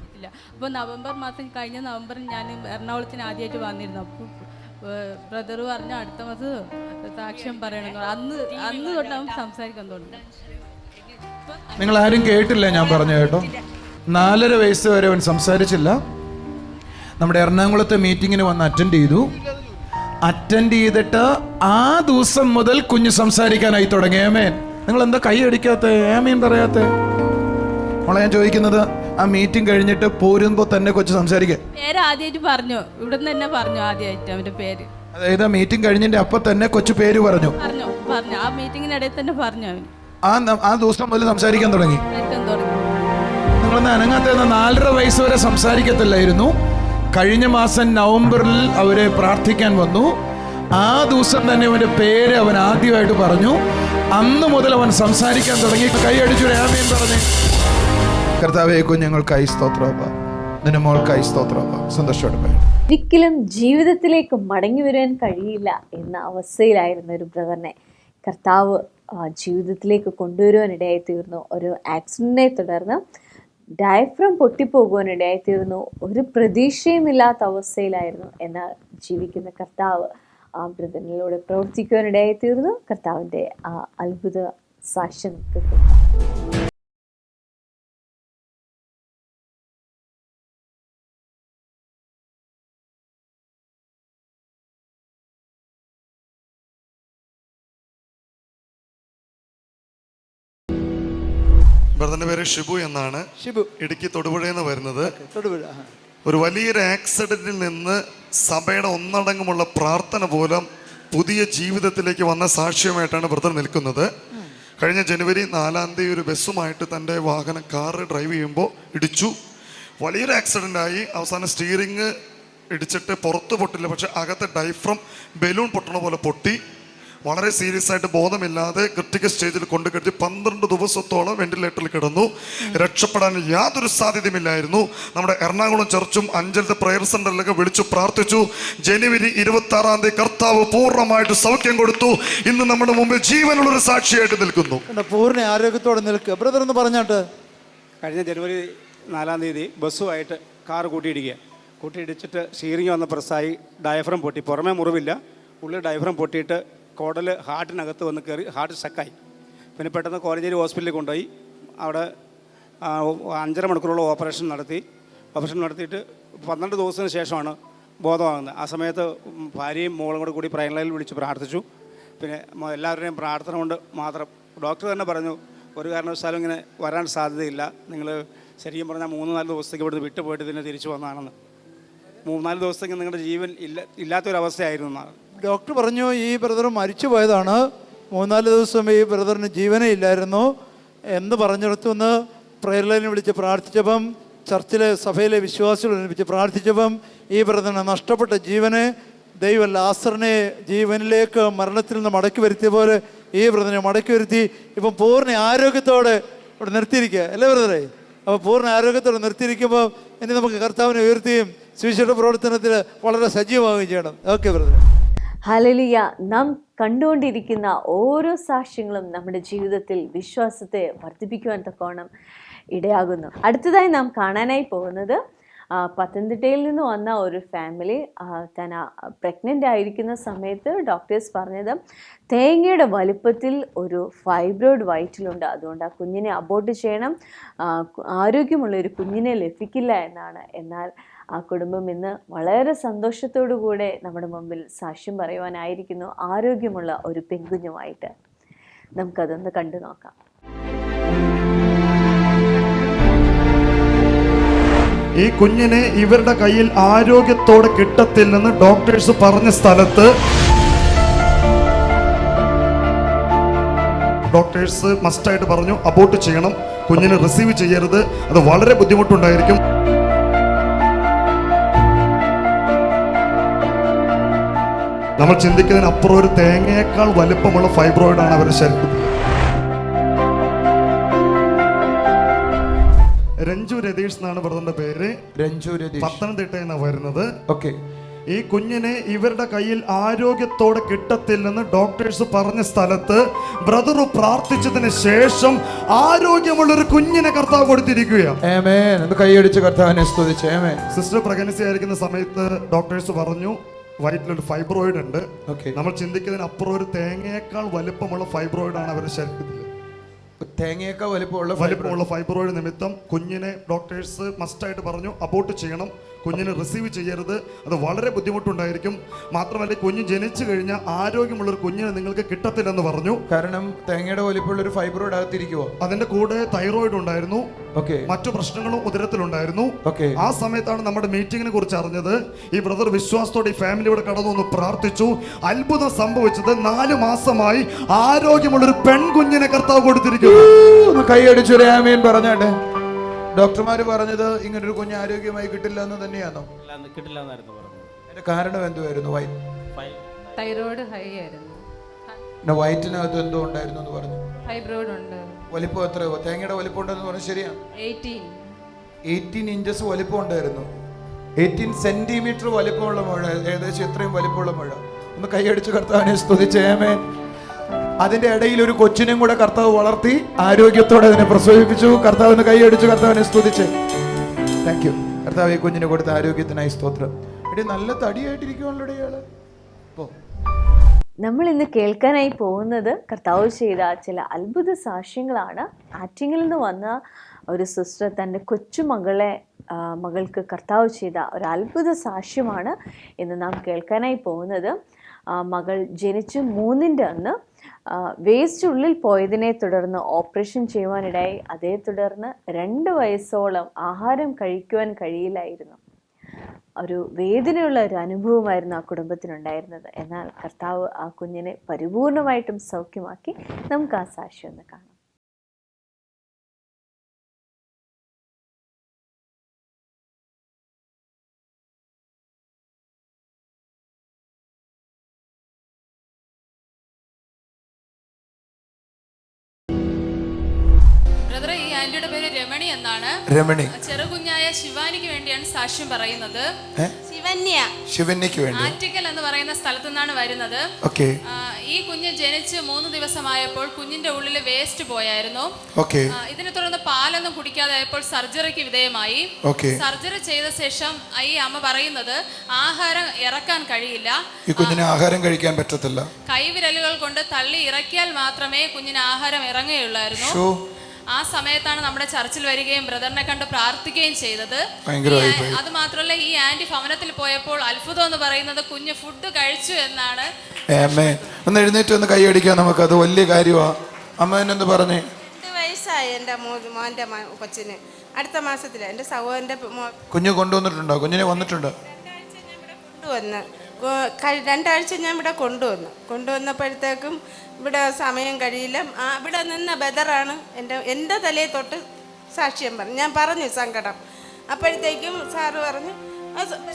അപ്പോൾ നവംബർ മാസം, കഴിഞ്ഞ നവംബറിൽ ഞാൻ എറണാകുളത്തിന് ആദ്യമായിട്ട് വന്നിരുന്നു. അപ്പോൾ ബ്രദർ പറഞ്ഞു അടുത്ത മാസം സാക്ഷ്യം പറയണമെന്ന്. അന്ന് തൊട്ട് അവൻ സംസാരിക്കാൻ തുടങ്ങി. നിങ്ങൾ ആരും കേട്ടില്ല ഞാൻ പറഞ്ഞു കേട്ടോ. 4.5 വയസ്സ് വരെ അവൻ സംസാരിച്ചില്ല. നമ്മുടെ എറണാകുളത്തെ മീറ്റിങ്ങിന് വന്ന് അറ്റൻഡ് ചെയ്തിട്ട് ആ ദിവസം മുതൽ കുഞ്ഞ് സംസാരിക്കാനായി തുടങ്ങി. ആമേൻ. നിങ്ങൾ എന്താ കൈ അടിക്കാത്ത, ആമേൻ പറയാത്ത? മോളെ ഞാൻ ചോദിക്കുന്നത്, ആ മീറ്റിംഗ് കഴിഞ്ഞിട്ട് പോരുമ്പോ തന്നെ കൊച്ചു സംസാരിക്കുക പേര് ആദ്യമായിട്ട് പറഞ്ഞു, ഇവിടെ തന്നെ പറഞ്ഞു ആദ്യമായിട്ട് അവന്റെ പേര്. അതായത് ആ മീറ്റിംഗ് കഴിഞ്ഞതിന്റെ അപ്പൊ തന്നെ കൊച്ചു പേര് പറഞ്ഞു. ആ മീറ്റിംഗിനിടയിൽ തന്നെ പറഞ്ഞു അവന്. ആ ദിവസം മുതൽ സംസാരിക്കാൻ തുടങ്ങി. നിങ്ങളൊന്ന് അനങ്ങാത്ത 4.5 വയസ്സ് വരെ സംസാരിക്കത്തില്ലായിരുന്നു. കഴിഞ്ഞ മാസം നവംബറിൽ അവരെ പ്രാർത്ഥിക്കാൻ വന്നു. ആ ദിവസം തന്നെ അവന്റെ പേര് അവൻ ആദ്യമായിട്ട് പറഞ്ഞു. അന്ന് മുതൽ അവൻ സംസാരിക്കാൻ തുടങ്ങി. കൈയടിച്ചു ആമേൻ പറഞ്ഞു. കർത്താവേ, കുഞ്ഞുങ്ങൾക്കായി സ്തോത്രമപ്പ, നിന്റെ മോൾക്കായി സ്തോത്രമപ്പ. സന്തോഷത്തോടെ പറയണം. ഒരിക്കലും ജീവിതത്തിലേക്ക് മടങ്ങി വരാൻ കഴിയില്ല എന്ന അവസ്ഥയിലായിരുന്ന ഒരു ബ്രദറിനെ കർത്താവ് ജീവിതത്തിലേക്ക് കൊണ്ടുവരുവാനിടയായി തീർന്നു. ഒരു ആക്സിഡന്റിനെ തുടർന്ന് ഡയഫ്രം പൊട്ടിപ്പോകുവാനിടയായി തീർന്നു. ഒരു പ്രതീക്ഷയുമില്ലാത്ത അവസ്ഥയിലായിരുന്നു. എന്നാൽ ജീവിക്കുന്ന കർത്താവ് ആ ബ്രദറിലൂടെ പ്രവർത്തിക്കുവാനിടയായി തീർന്നു. കർത്താവിൻ്റെ ആ അത്ഭുത സാക്ഷ്യം കിട്ടും. ബ്രദറിന്റെ പേര് ഷിബു എന്നാണ്. ഇടുക്കി തൊടുപുഴയിൽ നിന്ന് വരുന്നത്. ഒരു വലിയൊരു ആക്സിഡന്റിൽ നിന്ന് സഭയുടെ ഒന്നടങ്കമുള്ള പ്രാർത്ഥന പോലും പുതിയ ജീവിതത്തിലേക്ക് വന്ന സാക്ഷ്യമായിട്ടാണ് ബ്രദർ നിൽക്കുന്നത്. കഴിഞ്ഞ ജനുവരി 4-ാം തീയതി ഒരു ബസ്സുമായിട്ട് തൻ്റെ വാഹനം കാറ് ഡ്രൈവ് ചെയ്യുമ്പോൾ ഇടിച്ചു. വലിയൊരു ആക്സിഡൻ്റ് ആയി. അവസാനം സ്റ്റീറിങ് ഇടിച്ചിട്ട് പുറത്ത് പൊട്ടില്ല, പക്ഷെ അകത്തെ ഡയഫ്രം ബലൂൺ പൊട്ടണ പോലെ പൊട്ടി. വളരെ സീരിയസ് ആയിട്ട് ബോധമില്ലാതെ ക്രിട്ടിക്കൽ സ്റ്റേജിൽ കൊണ്ടുകെട്ടി 12 ദിവസത്തോളം വെന്റിലേറ്ററിൽ കിടന്നു. രക്ഷപ്പെടാൻ യാതൊരു സാധ്യതയുമില്ലായിരുന്നു. നമ്മുടെ എറണാകുളം ചർച്ചും അഞ്ചലത്തെ പ്രയർ സെന്ററിലൊക്കെ വിളിച്ചു പ്രാർത്ഥിച്ചു. ജനുവരി 26 തീയതി കർത്താവ് പൂർണ്ണമായിട്ട് സൗഖ്യം കൊടുത്തു. ഇന്ന് നമ്മുടെ മുമ്പിൽ ജീവനുള്ളൊരു സാക്ഷിയായിട്ട് നിൽക്കുന്നു. പൂർണ്ണ ആരോഗ്യത്തോടെ നിൽക്കുക. ബ്രദർ എന്ന് പറഞ്ഞാട്ട് കഴിഞ്ഞ ജനുവരി 4 തീയതി ബസ്സുമായിട്ട് കാർ കൂട്ടിയിടിച്ചിട്ട് സ്റ്റീറിങ് വന്ന പ്രസ്സായി ഡയഫ്രം പൊട്ടി. പുറമേ മുറിവില്ല, ഉള്ളിൽ ഡയഫ്രം പൊട്ടിയിട്ട് കുടൽ ഹാർട്ടിനകത്ത് വന്ന് കയറി ഹാർട്ട് സ്റ്റക്കായി. പിന്നെ പെട്ടെന്ന് കോലഞ്ചേരി ഹോസ്പിറ്റലിൽ കൊണ്ടുപോയി. അവിടെ 5.5 മണിക്കൂറോളം ഓപ്പറേഷൻ നടത്തിയിട്ട് 12 ദിവസത്തിന് ശേഷമാണ് ബോധമാകുന്നത്. ആ സമയത്ത് ഭാര്യയും മോളും കൂടി പ്രയർ ലൈനിൽ വിളിച്ച് പ്രാർത്ഥിച്ചു. പിന്നെ എല്ലാവരുടെയും പ്രാർത്ഥന കൊണ്ട് മാത്രം ഡോക്ടർ തന്നെ പറഞ്ഞു, ഒരു കാരണവശാലും ഇങ്ങനെ വരാൻ സാധ്യതയില്ല, നിങ്ങൾ ശരിക്കും പറഞ്ഞാൽ 3-4 ദിവസത്തേക്ക് ഇവിടുന്ന് വിട്ടുപോയിട്ട് ഇതിനെ തിരിച്ചു വന്നതാണെന്ന്. 3-4 ദിവസത്തേക്ക് നിങ്ങളുടെ ജീവൻ ഇല്ലാത്തൊരവസ്ഥയായിരുന്നു എന്നാണ് ഡോക്ടർ പറഞ്ഞു. ഈ ബ്രദർ മരിച്ചു പോയതാണ്. 3-4 ദിവസം ഈ ബ്രദറിന് ജീവനേ ഇല്ലായിരുന്നു എന്ന് പറഞ്ഞിടത്തുനിന്ന് പ്രയർ ലൈനിൽ വിളിച്ച് പ്രാർത്ഥിച്ചപ്പം, ചർച്ചിലെ സഭയിലെ വിശ്വാസികൾ വിളിച്ച് പ്രാർത്ഥിച്ചപ്പം ഈ ബ്രദറിന് നഷ്ടപ്പെട്ട ജീവനെ ദൈവം ലാസറിനെ ജീവനിലേക്ക് മരണത്തിൽ നിന്ന് മടക്കി വരുത്തിയ പോലെ ഈ ബ്രദറിനെ മടക്കി വരുത്തി. ഇപ്പം പൂർണ്ണ ആരോഗ്യത്തോടെ ഇവിടെ നിർത്തിയിരിക്കുക അല്ലേ ബ്രദറെ? അപ്പോൾ പൂർണ്ണ ആരോഗ്യത്തോടെ നിർത്തിയിരിക്കുമ്പോൾ ഇനി നമുക്ക് കർത്താവിനെ ഉയർത്തുകയും സുവിശേഷ പ്രവർത്തനത്തിൽ വളരെ സജീവമാവുകയും ചെയ്യണം. Okay brother. ഹല്ലേലൂയ. നാം കണ്ടുകൊണ്ടിരിക്കുന്ന ഓരോ സാക്ഷ്യങ്ങളും നമ്മുടെ ജീവിതത്തിൽ വിശ്വാസത്തെ വർദ്ധിപ്പിക്കുവാൻ തക്കവണ്ണം ഇടയാകുന്നു. അടുത്തതായി നാം കാണാനായി പോകുന്നത് പത്തനംതിട്ടയിൽ നിന്ന് വന്ന ഒരു ഫാമിലി താൻ പ്രഗ്നൻ്റ് ആയിരിക്കുന്ന സമയത്ത് ഡോക്ടേഴ്സ് പറഞ്ഞത് തേങ്ങയുടെ വലുപ്പത്തിൽ ഒരു ഫൈബ്രോയിഡ് വയറ്റിലുണ്ട്, അതുകൊണ്ട് ആ കുഞ്ഞിനെ അബോർട്ട് ചെയ്യണം, ആരോഗ്യമുള്ള ഒരു കുഞ്ഞിനെ ലഭിക്കില്ല എന്നാണ്. എന്നാൽ ആ കുടുംബം ഇന്ന് വളരെ സന്തോഷത്തോടു കൂടെ നമ്മുടെ മുമ്പിൽ സാക്ഷ്യം പറയുവാനായിരിക്കുന്നു, ആരോഗ്യമുള്ള ഒരു പെൺകുഞ്ഞുമായിട്ട്. നമുക്കതൊന്ന് കണ്ടു നോക്കാം. ഈ കുഞ്ഞിനെ ഇവരുടെ കയ്യിൽ ആരോഗ്യത്തോടെ കിട്ടത്തില്ലെന്ന് ഡോക്ടേഴ്സ് പറഞ്ഞ സ്ഥലത്ത് ഡോക്ടേഴ്സ് മസ്റ്റായിട്ട് പറഞ്ഞു അബോർട്ട് ചെയ്യണം, കുഞ്ഞിനെ റിസീവ് ചെയ്യരുത്, അത് വളരെ ബുദ്ധിമുട്ടുണ്ടായിരിക്കും. നമ്മൾ ചിന്തിക്കുന്നതിനപ്പുറം ഒരു തേങ്ങയേക്കാൾ വലുപ്പമുള്ള ഫൈബ്രോയിഡാണ് അവരുടെ ശരീരത്തിൽ. രഞ്ജു രതീഷ് എന്നാണ് ബ്രദറിന്റെ പേര്. രഞ്ജു രതീഷ്, പത്തനംതിട്ടയിൽ നിന്നാണ് വരുന്നത്. ഓക്കെ. ഈ കുഞ്ഞിനെ ഇവരുടെ കയ്യിൽ ആരോഗ്യത്തോടെ കിട്ടത്തില്ലെന്ന് ഡോക്ടേഴ്സ് പറഞ്ഞ സ്ഥലത്ത് ബ്രദർ പ്രാർത്ഥിച്ചതിന് ശേഷം ആരോഗ്യമുള്ളൊരു കുഞ്ഞിനെ കർത്താവ് കൊടുത്തിരിക്കുകയാണ്. ആമേൻ. കൈയടിച്ച് കർത്താവിനെ സ്തുതിച്ച്. ആമേൻ. സിസ്റ്റർ പ്രഗ്നൻസി ആയിരിക്കുന്ന സമയത്ത് ഡോക്ടേഴ്സ് പറഞ്ഞു വയറ്റിലൊരു ഫൈബ്രോയിഡ് ഉണ്ട്. നമ്മൾ ചിന്തിക്കുന്നതിനപ്പുറം ഒരു തേങ്ങയേക്കാൾ വലുപ്പമുള്ള ഫൈബ്രോയിഡാണ് അവരുടെ ശരീരത്തിൽ. തേങ്ങയേക്കാൾ വലുപ്പമുള്ള ഫൈബ്രോയിഡ് നിമിത്തം കുഞ്ഞിനെ ഡോക്ടേഴ്സ് മസ്റ്റായിട്ട് പറഞ്ഞു അബോർട്ട് ചെയ്യണം, കുഞ്ഞിനെ റിസീവ് ചെയ്യരുത്, അത് വളരെ ബുദ്ധിമുട്ടുണ്ടായിരിക്കും. മാത്രമല്ല കുഞ്ഞ് ജനിച്ചു കഴിഞ്ഞാൽ ആരോഗ്യമുള്ളൊരു കുഞ്ഞിനെ നിങ്ങൾക്ക് കിട്ടത്തില്ലെന്ന് പറഞ്ഞു. കാരണം തേങ്ങയുടെ വലിപ്പമുള്ള ഒരു ഫൈബ്രോയിഡ് അകത്തിരിക്കുവോ. അതിന്റെ കൂടെ തൈറോയിഡ് ഉണ്ടായിരുന്നു, മറ്റു പ്രശ്നങ്ങളും ഉദരത്തിലുണ്ടായിരുന്നു. ആ സമയത്താണ് നമ്മുടെ മീറ്റിങ്ങിനെ കുറിച്ച് അറിഞ്ഞത്. ഈ ബ്രദർ വിശ്വാസത്തോടെ ഈ ഫാമിലിയോട് കടന്നു വന്ന് പ്രാർത്ഥിച്ചു. അത്ഭുതം സംഭവിച്ചത് 4 മാസമായി ആരോഗ്യമുള്ളൊരു പെൺകുഞ്ഞിനെ കർത്താവ് കൊടുത്തിരിക്കുന്നു. കൈയടിച്ചു ആമേൻ പറഞ്ഞാട്ടെ. ഡോക്ടർമാര് പറഞ്ഞത് ഇങ്ങനൊരു കുഞ്ഞ് ആരോഗ്യമായി കിട്ടില്ല എന്ന് തന്നെയാണോ? കിട്ടില്ല എന്നായിരുന്നു പറഞ്ഞത്. അതിന്റെ കാരണം എന്തുവായിരുന്നു? തൈറോയ്ഡ് ഹൈ ആയിരുന്നു. വയറ്റിനകത്ത് എന്തോ ഉണ്ടായിരുന്നു എന്ന് പറഞ്ഞു. ഫൈബ്രോയിഡ് ഉണ്ട്. വലിപ്പം എത്രയോ? തേങ്ങയുടെ വലിപ്പം ഉണ്ടെന്ന് പറഞ്ഞു. ശരിയാ, 18 ഇഞ്ചസ് വലിപ്പം ഉണ്ടായിരുന്നു. 18 സെന്റിമീറ്റർ വലിപ്പമുള്ള മുഴ, ഏകദേശം എത്രയും വലിപ്പമുള്ള മുഴ. ഒന്ന് കൈയടിച്ച് കർത്താവിനെ സ്തുതിച്ച് ആമേൻ. അതിന്റെ ഇടയിൽ ഒരു കൊച്ചിനെയും കൂടെ കർത്താവ് വളർത്തി ആരോഗ്യത്തോടെ അതിനെ പ്രസവിപ്പിച്ചു. കർത്താവിന് കൈയടിച്ചു കർത്താവിനെ സ്തുതിച്ച്. താങ്ക് യു കർത്താവ്. ഈ കുഞ്ഞിനെ കൊടുത്ത ആരോഗ്യത്തിനായി സ്തോത്രം. ഇടേ നല്ല തടിയായിട്ടിരിക്കുവാണല്ലോ ഇയാള്. നമ്മൾ ഇന്ന് കേൾക്കാനായി പോകുന്നത് കർത്താവ് ചെയ്ത ചില അത്ഭുത സാക്ഷ്യങ്ങളാണ്. ആറ്റിങ്ങിൽ നിന്ന് വന്ന ഒരു സിസ്റ്റർ തൻ്റെ മകൾക്ക് കർത്താവ് ചെയ്ത ഒരു അത്ഭുത സാക്ഷ്യമാണ് ഇന്ന് നാം കേൾക്കാനായി പോകുന്നത്. മകൾ ജനിച്ച് 3-ന്റെ അന്ന് വേസ്റ്റ് ഉള്ളിൽ പോയതിനെ തുടർന്ന് ഓപ്പറേഷൻ ചെയ്യുവാനിടയായി. അതേ തുടർന്ന് 2 വയസ്സോളം ആഹാരം കഴിക്കുവാൻ കഴിയില്ലായിരുന്നു. ഒരു വേദനയുള്ള ഒരു അനുഭവമായിരുന്നു ആ കുടുംബത്തിനുണ്ടായിരുന്നത്. എന്നാൽ കർത്താവ് ആ കുഞ്ഞിനെ പരിപൂർണമായിട്ടും സൗഖ്യമാക്കി. നമുക്ക് ആ സാക്ഷ്യം ഒന്ന് കാണാം. ആന്റിയുടെ പേര് രമണി എന്നാണ്. രമണി. ചെറുകുഞ്ഞായ ശിവാനിക്ക് വേണ്ടിയാണ് സാക്ഷ്യം പറയുന്നത്. ശിവന്യക്ക് വേണ്ടി ആറ്റിക്കൽ എന്ന് പറയുന്ന സ്ഥലത്തു നിന്നാണ് വരുന്നത്. ഓക്കെ. ഈ കുഞ്ഞ് ജനിച്ച് 3 ദിവസമായപ്പോൾ കുഞ്ഞിന്റെ ഉള്ളിൽ വേസ്റ്റ് പോയായിരുന്നു. ഓക്കെ. ഇതിനെ തുടർന്ന് പാലൊന്നും കുടിക്കാതെ ആയപ്പോൾ സർജറിക്ക് വിധേയമായി. സർജറി ചെയ്ത ശേഷം ഈ അമ്മ പറയുന്നത് ആഹാരം ഇറക്കാൻ കഴിയില്ല, ഈ കുഞ്ഞിന് ആഹാരം കഴിക്കാൻ പറ്റത്തില്ല, കൈവിരലുകൾ കൊണ്ട് തള്ളി ഇറക്കിയാൽ മാത്രമേ കുഞ്ഞിന് ആഹാരം ഇറങ്ങുകയുള്ളായിരുന്നു. ആ സമയത്താണ് നമ്മുടെ ചർച്ചിൽ വരികയും ബ്രദറിനെ കണ്ട് പ്രാർത്ഥിക്കുകയും ചെയ്തത്. അത് മാത്രമല്ല, ഈ ആന്റി ഭവനത്തിൽ പോയപ്പോൾ അത്ഭുതം എന്ന് പറയുന്നത് കുഞ്ഞ് ഫുഡ് കഴിച്ചു എന്നാണ്. ഒന്ന് എഴുന്നേറ്റ് ഒന്ന് കൈയടിക്കാൻ നമുക്ക്, അത് വലിയ കാര്യമാണ്. അമ്മ എന്നെന്ത് പറഞ്ഞേ? 2 വയസ്സായി എൻ്റെ മോൻ്റെ കൊച്ചിന്. അടുത്ത മാസത്തില് എൻ്റെ സഹോദരൻ്റെ കുഞ്ഞ് കൊണ്ടുവന്നിട്ടുണ്ടോ? കുഞ്ഞിനെ വന്നിട്ടുണ്ടോ? 2 ആഴ്ച ഞാൻ ഇവിടെ കൊണ്ടുവന്നപ്പോഴത്തേക്കും ഇവിടെ സമയം കഴിയില്ല. ഇവിടെ നിന്ന ബദറാണ് എൻ്റെ തലയിൽ തൊട്ട് സാക്ഷ്യം പറഞ്ഞു. ഞാൻ പറഞ്ഞു സങ്കടം. അപ്പോഴത്തേക്കും സാറ് പറഞ്ഞു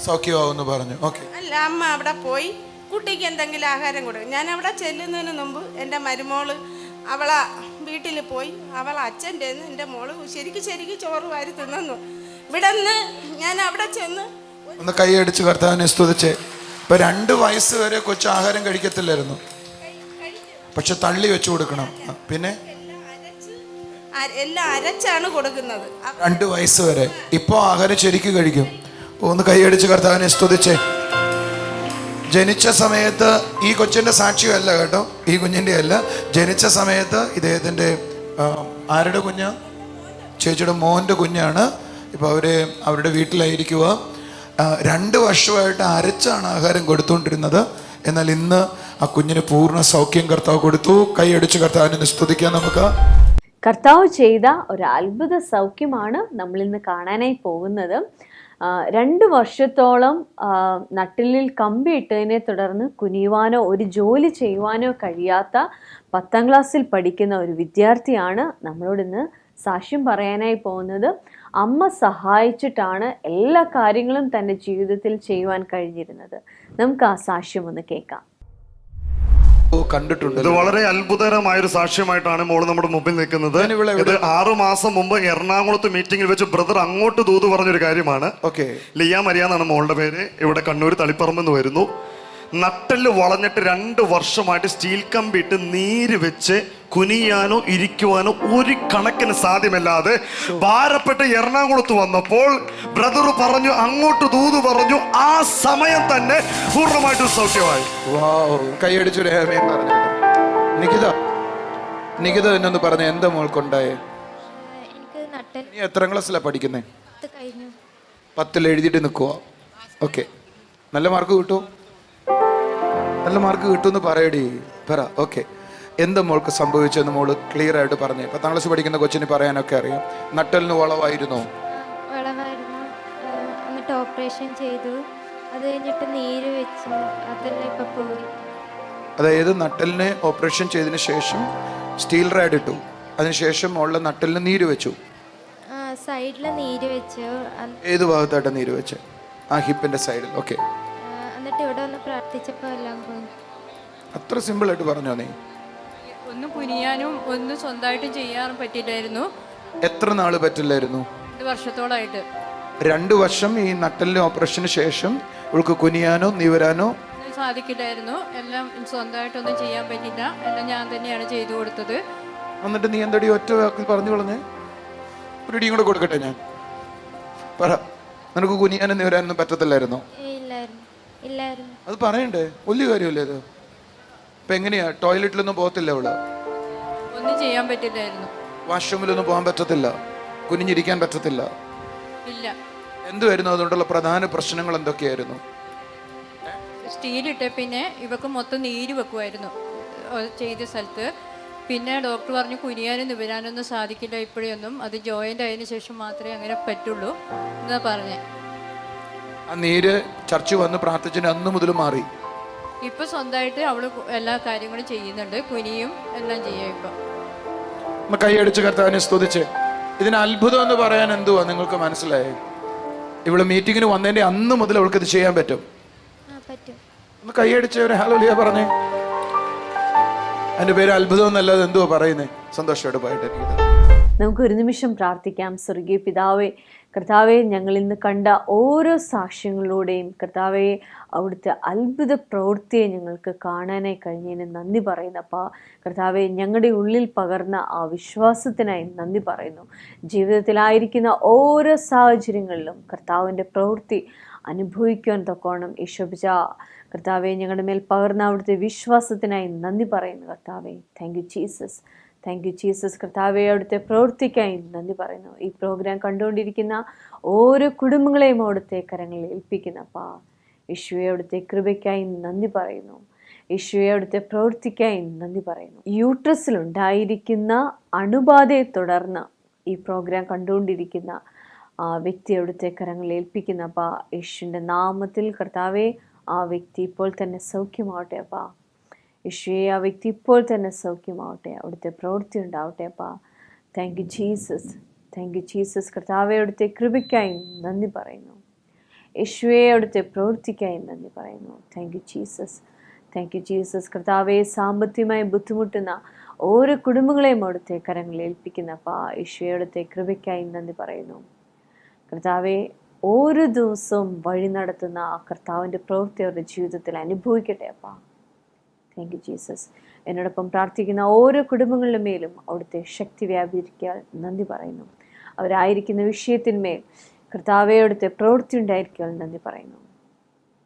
സൗഖ്യമാവെന്ന് പറഞ്ഞു. അല്ല, അമ്മ അവിടെ പോയി കുട്ടിക്ക് എന്തെങ്കിലും ആഹാരം കൊടുക്കും. ഞാൻ അവിടെ ചെല്ലുന്നതിന് മുമ്പ് എൻ്റെ മരുമോള് അവളെ വീട്ടിൽ പോയി അവളെ അച്ഛൻ്റെ എൻ്റെ മോള് ശരിക്കും ചോറ് വാരി തിന്നു. ഇവിടെ നിന്ന് ഞാൻ അവിടെ ചെന്ന് ഒന്ന് കൈയടിച്ച് കർത്താവിനെ സ്തുതിച്ചേ. ഇപ്പൊ 2 വയസ്സ് വരെ കൊച്ചു ആഹാരം കഴിക്കത്തില്ലായിരുന്നു, പക്ഷെ തള്ളി വെച്ചു കൊടുക്കണം. പിന്നെ എല്ലാം അരച്ചാണ് കൊടുക്കുന്നത് 2 വയസ്സ് വരെ. ഇപ്പൊ ആഹാരം ശരിക്കും കഴിക്കും. ഒന്ന് കൈയടിച്ച് കർത്താവിനെ സ്തുതിച്ചേ. ജനിച്ച സമയത്ത് ഈ കൊച്ചിന്റെ സാക്ഷിയല്ല കേട്ടോ, ഈ കുഞ്ഞിന്റെ അല്ല. ജനിച്ച സമയത്ത് ഇദ്ദേഹത്തിന്റെ ആരുടെ കുഞ്ഞാ? ചേച്ചിയുടെ മോന്റെ കുഞ്ഞാണ്. ഇപ്പൊ അവരുടെ വീട്ടിലായിരിക്കുക. 2 വർഷമായിട്ട് അരച്ചാണ് ആഹാരം കൊടുത്തുകൊണ്ടിരുന്നത്. എന്നാൽ ഇന്ന് ആ കുഞ്ഞിന് പൂർണ്ണ സൗഖ്യം കർത്താവ് കൊടുത്തു. കൈയടിച്ച് കർത്താവിനെ സ്തുതിക്കാൻ നമുക്ക്. കർത്താവ് ചെയ്ത ഒരു അത്ഭുത സൗഖ്യമാണ് നമ്മൾ ഇന്ന് കാണാനായി പോകുന്നത്. 2 വർഷത്തോളം നട്ടിലിൽ കമ്പിയിട്ടതിനെ തുടർന്ന് കുനിയുവാനോ ഒരു ജോലി ചെയ്യുവാനോ കഴിയാത്ത 10ാം ക്ലാസ്സിൽ പഠിക്കുന്ന ഒരു വിദ്യാർത്ഥിയാണ് നമ്മളോടിന്ന് സാക്ഷ്യം പറയാനായി പോകുന്നത്. അമ്മ സഹായിച്ചിട്ടാണ് എല്ലാ കാര്യങ്ങളും തൻ്റെ ജീവിതത്തിൽ ചെയ്യുവാൻ കഴിഞ്ഞിരുന്നത്. നമുക്ക് ആ സാക്ഷ്യം ഒന്ന് കേൾക്കാം. കണ്ടിട്ടുണ്ട്. ഇത് വളരെ അത്ഭുതകരമായ ഒരു സാക്ഷ്യമായിട്ടാണ് മോള് നമ്മുടെ മുമ്പിൽ നിൽക്കുന്നത്. ഇത് 6 മാസം മുമ്പ് എറണാകുളത്ത് മീറ്റിംഗിൽ വെച്ച് ബ്രദർ അങ്ങോട്ട് ദൂത് പറഞ്ഞൊരു കാര്യമാണ്. ലിയ മരിയ എന്നാണ് മോളുടെ പേര്. ഇവിടെ കണ്ണൂർ തളിപ്പറമ്പെന്ന് വരുന്നു. നട്ടല് വളഞ്ഞിട്ട് 2 വർഷമായിട്ട് സ്റ്റീൽ കമ്പിയിട്ട് നീര് വെച്ച് കുനിയാനോ ഇരിക്കുവാനോ ഒരു കണക്കിന് സാധ്യമല്ലാതെ ഭാരപ്പെട്ട് എറണാകുളത്ത് വന്നപ്പോൾ ബ്രദർ പറഞ്ഞു, അങ്ങോട്ട് ദൂത് പറഞ്ഞു. ആ സമയം തന്നെ പൂർണ്ണമായിട്ട് സൗഖ്യമായി. കൈയടിച്ചു. നികിത എന്നൊന്ന് പറഞ്ഞ എന്താ മോൾക്കുണ്ടായേ? നീ എത്രാം ക്ലാസ്സിലാണ് പഠിക്കുന്നേ? 10ൽ എഴുതിയിട്ട് നിൽക്കുക. ഓക്കെ, നല്ല മാർക്ക് കിട്ടുമോ? നല്ല മാർക്ക് കിട്ടുമെന്ന് പറയടി, പറ. ഓക്കെ, എന്താ മോൾക്ക് സംഭവിച്ചെന്ന് മോള് ക്ലിയർ ആയിട്ട് പറഞ്ഞേ. 10ാം ക്ലാസ് പഠിക്കുന്ന കൊച്ചിന് പറയാനൊക്കെ അറിയാം. നട്ടലിന് വളവായിരുന്നോ? എന്നിട്ട് ഓപ്പറേഷൻ ചെയ്തു. അത് കഴിഞ്ഞിട്ട് നീര് വെച്ചു. അതെല്ലാം ഇപ്പൊ പോയി. അതായത് നട്ടലിന് ഓപ്പറേഷൻ ചെയ്തതിന് ശേഷം സ്റ്റീൽ റാഡ് ഇട്ടു. അതിനുശേഷം മോളുടെ നട്ടലിന് നീര് വെച്ചു. സൈഡില് നീര് വെച്ചു. ഏത് ഭാഗത്തായിട്ടാണ് നീര് വെച്ച്? ആ ഹിപ്പിന്റെ സൈഡിൽ. ഓക്കെ. എന്നിട്ട് ഇവിടെ വന്ന് പ്രാർത്ഥിച്ചപ്പോൾ എല്ലാം പോയി. അത്ര സിമ്പിൾ ആയിട്ട് പറഞ്ഞോ നീ? ഒന്നും കുനിയാനും ഒന്നും സ്വന്തമായിട്ടും ചെയ്യാനും പറ്റില്ലായിരുന്നു. എത്ര നാള് പറ്റില്ലായിരുന്നു? 2 വർഷത്തോളായിട്ട്. 2 വർഷം ഈ നട്ടലിന്റെ ഓപ്പറേഷന് ശേഷം ഇവൾക്ക് കുനിയാനോ നിവരാനോ സാധിക്കില്ലായിരുന്നു. എല്ലാം സ്വന്തമായിട്ടൊന്നും ചെയ്യാൻ പറ്റില്ല. എല്ലാം ഞാൻ തന്നെയാണ് ചെയ്തു കൊടുത്തത്. എന്നിട്ട് നീ എന്തടി ഒറ്റ വാക്കിൽ പറഞ്ഞു കളഞ്ഞേ? ഒരു ഇടിയും കൂടെ കൊടുക്കട്ടെ ഞാൻ. പറ, നിനക്ക് കുനിയാനും നിവരാനൊന്നും പറ്റത്തില്ലായിരുന്നോ? അത് പറയണ്ടേ? വലിയ കാര്യമല്ലേ അത്? ഇപ്പൊ എങ്ങനെയാ? ടോയ്ലറ്റിലൊന്നും പോകത്തില്ല അവള്? ഒന്നും ചെയ്യാൻ പറ്റില്ലായിരുന്നു. വാഷ്റൂമിലൊന്നും പോകാൻ പറ്റത്തില്ല? കുനിഞ്ഞിരിക്കാൻ പറ്റത്തില്ല? ഇല്ല. എന്തുവായിരുന്നു അതുകൊണ്ടുള്ള പ്രധാന പ്രശ്നങ്ങൾ? എന്തൊക്കെയായിരുന്നു? സ്റ്റീലിട്ട് പിന്നെ ഇവക്ക് മൊത്തം നീര് വെക്കുമായിരുന്നു ചെയ്ത സ്ഥലത്ത്. പിന്നെ ഡോക്ടർ പറഞ്ഞു കുനിയാനും നിവരാനൊന്നും സാധിക്കില്ല ഇപ്പോഴൊന്നും, അത് ജോയിൻ്റ് ആയതിനു ശേഷം മാത്രമേ അങ്ങനെ പറ്റുള്ളൂ എന്നാ പറഞ്ഞേ. ആ നീര് ചർച്ച വന്ന് പ്രാർത്ഥിച്ചിട്ട് അന്ന് മുതൽ മാറി. ഇപ്പൊ സ്വന്തമായിട്ട് അവള് എല്ലാ കാര്യങ്ങളും ചെയ്യുന്നുണ്ട്. കുനിയും എല്ലാം ചെയ്യാം. ഇപ്പൊ കൈയടിച്ച് കർത്താവിനെ സ്തുതിച്ച്. ഇതിന് അത്ഭുതം എന്ന് പറയാൻ എന്തുവാ നിങ്ങൾക്ക് മനസ്സിലായേ? ഇവള് മീറ്റിങ്ങിന് വന്നതിന്റെ അന്ന് മുതൽ അവൾക്ക് ഇത് ചെയ്യാൻ പറ്റും. ഒന്ന് കൈയടിച്ച് ഒരു ഹല്ലേലൂയ പറഞ്ഞേ. അതിന്റെ പേര് അത്ഭുതം എന്നല്ലാതെ എന്തുവാ പറയുന്നേ? സന്തോഷമായിട്ട് പോയിട്ട് നമുക്ക് ഒരു നിമിഷം പ്രാർത്ഥിക്കാം. സ്വർഗീയ പിതാവേ, കർത്താവെ, ഞങ്ങൾ ഇന്ന് കണ്ട ഓരോ സാക്ഷ്യങ്ങളിലൂടെയും കർത്താവെ അവിടുത്തെ അത്ഭുത പ്രവൃത്തിയെ ഞങ്ങൾക്ക് കാണാനായി കഴിഞ്ഞതിന് നന്ദി പറയുന്നപ്പാ. കർത്താവെ, ഞങ്ങളുടെ ഉള്ളിൽ പകർന്ന ആ വിശ്വാസത്തിനായി നന്ദി പറയുന്നു. ജീവിതത്തിലായിരിക്കുന്ന ഓരോ സാഹചര്യങ്ങളിലും കർത്താവിൻ്റെ പ്രവൃത്തി അനുഭവിക്കുവാൻ തക്കോണം ഈശോപിച്ച കർത്താവെ ഞങ്ങളുടെ മേൽ പകർന്ന അവിടുത്തെ വിശ്വാസത്തിനായി നന്ദി പറയുന്നു. കർത്താവെ, thank you Jesus, thank you Jesus. കർത്താവെ, അവിടുത്തെ പ്രവൃത്തിക്കായി നന്ദി പറയുന്നു. ഈ പ്രോഗ്രാം കണ്ടുകൊണ്ടിരിക്കുന്ന ഓരോ കുടുംബങ്ങളെയും അവിടുത്തെ കരങ്ങളിൽ ഏൽപ്പിക്കുന്നപ്പാ. യേശുവേ, അവിടുത്തെ കൃപയ്ക്കായി നന്ദി പറയുന്നു. യേശുവേ, അവിടുത്തെ പ്രവൃത്തിക്കായി നന്ദി പറയുന്നു. യൂട്രസിലുണ്ടായിരിക്കുന്ന അണുബാധയെ തുടർന്ന് ഈ പ്രോഗ്രാം കണ്ടുകൊണ്ടിരിക്കുന്ന ആ വ്യക്തി അവിടുത്തെ കരങ്ങളിൽ ഏൽപ്പിക്കുന്നപ്പാ. യേശുവിൻ്റെ നാമത്തിൽ കർത്താവെ, ആ വ്യക്തി ഇപ്പോൾ തന്നെ സൗഖ്യമാവട്ടെ അപ്പാ. യേശുവേ, ആ വ്യക്തി ഇപ്പോൾ തന്നെ സൗഖ്യമാവട്ടെ. അവിടുത്തെ പ്രവൃത്തി ഉണ്ടാവട്ടെ അപ്പാ. Thank you Jesus, thank you Jesus. കർത്താവെ, അവിടുത്തെ കൃപയ്ക്കായി നന്ദി പറയുന്നു. യേശുവേ, അവിടുത്തെ പ്രവൃത്തിക്കായി നന്ദി പറയുന്നു. Thank you Jesus, thank you Jesus. കർത്താവെ, സാമ്പത്തികമായി ബുദ്ധിമുട്ടുന്ന ഓരോ കുടുംബങ്ങളെയും അവിടുത്തെ കരങ്ങളിൽ ഏൽപ്പിക്കുന്നപ്പാ. യേശുവേ, അവിടുത്തെ കൃപയ്ക്കായി നന്ദി പറയുന്നു. കർത്താവെ, ഓരോ ദിവസവും വഴി നടത്തുന്ന ആ കർത്താവിൻ്റെ പ്രവൃത്തി അവരുടെ ജീവിതത്തിൽ അനുഭവിക്കട്ടെ അപ്പാ. Thank you Jesus. എന്നോടൊപ്പം പ്രാർത്ഥിക്കുന്ന ഓരോ കുടുംബങ്ങളുടെ മേലും അവിടുത്തെ ശക്തി വ്യാപരിക്കാൻ നന്ദി പറയുന്നു. അവരായിരിക്കുന്ന വിഷയത്തിന്മേൽ കർത്താവെ അവിടുത്തെ പ്രവൃത്തി ഉണ്ടായിരിക്കാൻ നന്ദി പറയുന്നു.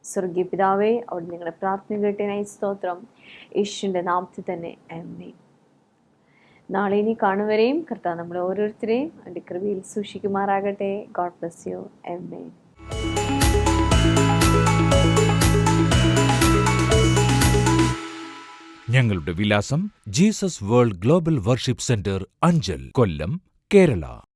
സ്വർഗീയ പിതാവേ, അവിടെ നിങ്ങളുടെ പ്രാർത്ഥന കേട്ടതിനായി സ്തോത്രം. യേശുവിൻ്റെ നാമത്തിൽ തന്നെ ആമേൻ. നാളെ ഇനി കാണുവരെയും കർത്താവ് നമ്മൾ ഓരോരുത്തരെയും അതിൻ്റെ കൃപയിൽ സൂക്ഷിക്കുമാറാകട്ടെ. God bless you. ആമേൻ. ഞങ്ങളുടെ വിലാസം: Jesus World Global Worship Centre, Anchal, Kollam, Kerala.